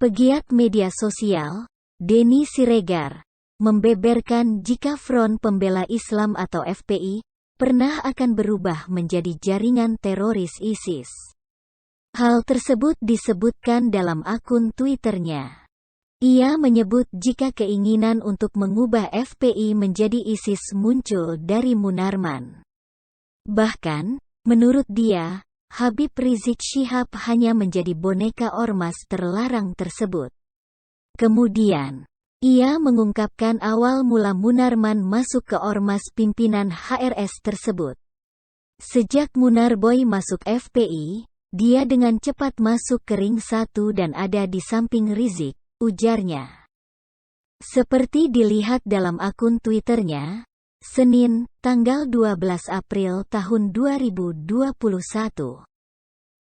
Pegiat media sosial, Denny Siregar, membeberkan jika Front Pembela Islam atau FPI pernah akan berubah menjadi jaringan teroris ISIS. Hal tersebut disebutkan dalam akun Twitternya. Ia menyebut jika keinginan untuk mengubah FPI menjadi ISIS muncul dari Munarman. Bahkan, menurut dia, Habib Rizik Syihab hanya menjadi boneka ormas terlarang tersebut. Kemudian, ia mengungkapkan awal mula Munarman masuk ke ormas pimpinan HRS tersebut. Sejak Munarboy masuk FPI, dia dengan cepat masuk ke ring 1 dan ada di samping Rizik, ujarnya. Seperti dilihat dalam akun Twitternya, Senin, tanggal 12 April tahun 2021.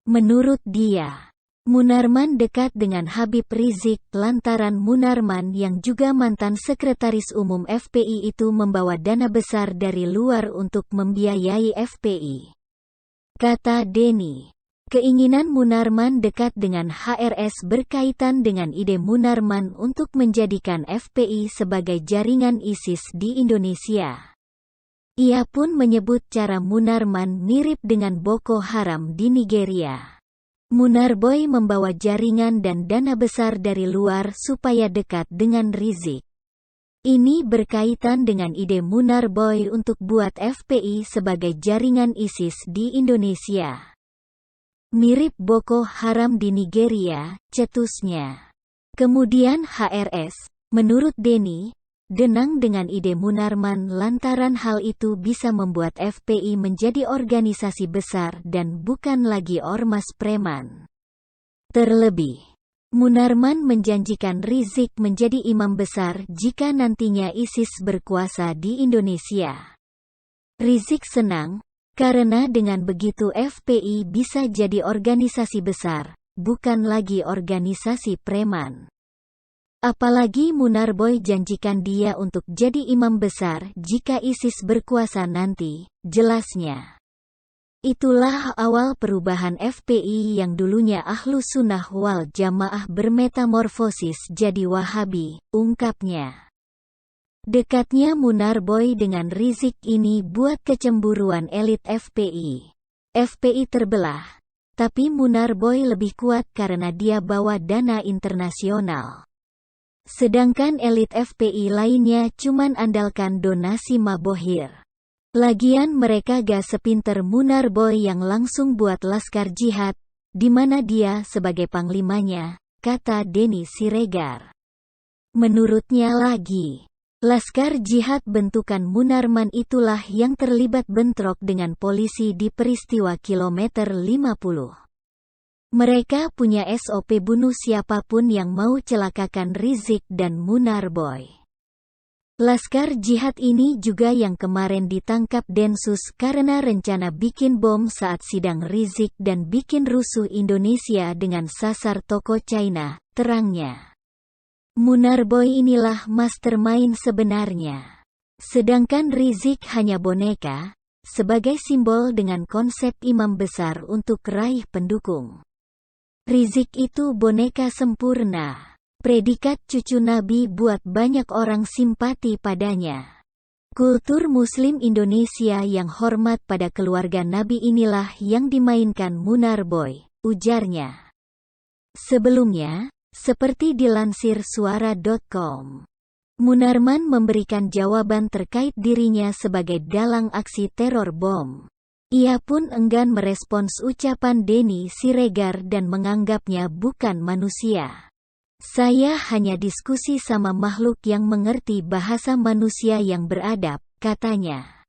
Menurut dia, Munarman dekat dengan Habib Rizik lantaran Munarman yang juga mantan sekretaris umum FPI itu membawa dana besar dari luar untuk membiayai FPI. Kata Denny, keinginan Munarman dekat dengan HRS berkaitan dengan ide Munarman untuk menjadikan FPI sebagai jaringan ISIS di Indonesia. Ia pun menyebut cara Munarman mirip dengan Boko Haram di Nigeria. Munarboy membawa jaringan dan dana besar dari luar supaya dekat dengan Rizik. Ini berkaitan dengan ide Munarboy untuk buat FPI sebagai jaringan ISIS di Indonesia. Mirip Boko Haram di Nigeria, cetusnya. Kemudian HRS, menurut Denny, denang dengan ide Munarman lantaran hal itu bisa membuat FPI menjadi organisasi besar dan bukan lagi ormas preman. Terlebih, Munarman menjanjikan Rizik menjadi imam besar jika nantinya ISIS berkuasa di Indonesia. Rizik senang, karena dengan begitu FPI bisa jadi organisasi besar, bukan lagi organisasi preman. Apalagi Munarboy janjikan dia untuk jadi imam besar jika ISIS berkuasa nanti, jelasnya. Itulah awal perubahan FPI yang dulunya Ahlus Sunnah wal Jamaah bermetamorfosis jadi Wahabi, ungkapnya. Dekatnya Munarboy dengan Rizik ini buat kecemburuan elit FPI. FPI terbelah, tapi Munarboy lebih kuat karena dia bawa dana internasional. Sedangkan elit FPI lainnya cuman andalkan donasi mabohir. Lagian mereka gak sepinter Munarboy yang langsung buat laskar jihad, di mana dia sebagai panglimanya, kata Denny Siregar. Menurutnya lagi, laskar jihad bentukan Munarman itulah yang terlibat bentrok dengan polisi di peristiwa kilometer 50. Mereka punya SOP bunuh siapapun yang mau celakakan Rizik dan Munarboy. Laskar jihad ini juga yang kemarin ditangkap Densus karena rencana bikin bom saat sidang Rizik dan bikin rusuh Indonesia dengan sasar toko China, terangnya. Munarboy inilah mastermind sebenarnya. Sedangkan Rizik hanya boneka, sebagai simbol dengan konsep imam besar untuk raih pendukung. Rizik itu boneka sempurna. Predikat cucu Nabi buat banyak orang simpati padanya. Kultur Muslim Indonesia yang hormat pada keluarga Nabi inilah yang dimainkan Munarboy, ujarnya. Sebelumnya, seperti dilansir suara.com, Munarman memberikan jawaban terkait dirinya sebagai dalang aksi teror bom. Ia pun enggan merespons ucapan Denny Siregar dan menganggapnya bukan manusia. Saya hanya diskusi sama makhluk yang mengerti bahasa manusia yang beradab, katanya.